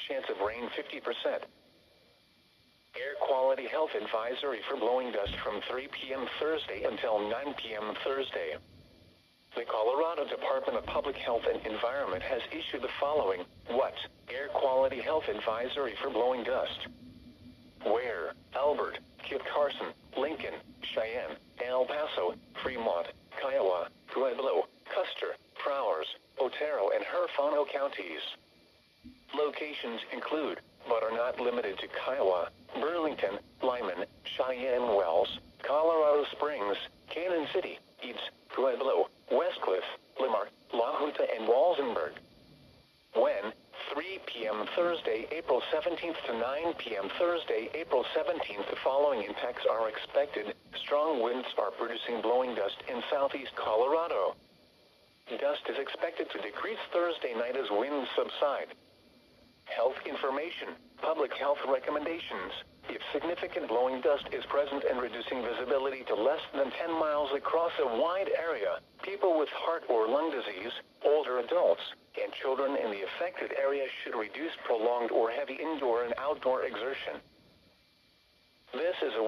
chance of rain 50%. Air quality health advisory for blowing dust from 3 p.m. Thursday until 9 p.m. Thursday. The Colorado Department of Public Health and Environment has issued the following, Air quality health advisory for blowing dust. Where? Albert, Kit Carson, Lincoln, Cheyenne, El Paso, Fremont, Kiowa, Pueblo, Custer, Prowers, Otero and Herfano counties. Locations include, but are not limited to Kiowa, Burlington, Lyman, Cheyenne Wells, Colorado Springs, Cannon City, Eads, Pueblo, Westcliff, Lamar, La Junta and Walsenburg. When? 3 p.m. Thursday, April 17th to 9 p.m. Thursday, April 17th. The following impacts are expected. Strong winds are producing blowing dust in southeast Colorado. Dust is expected to decrease Thursday night as winds subside. Health information, public health recommendations. If significant blowing dust is present and reducing visibility to less than 10 miles across a wide area, people with heart or lung disease, older adults, and children in the affected area should reduce prolonged or heavy indoor and outdoor exertion. This is a winter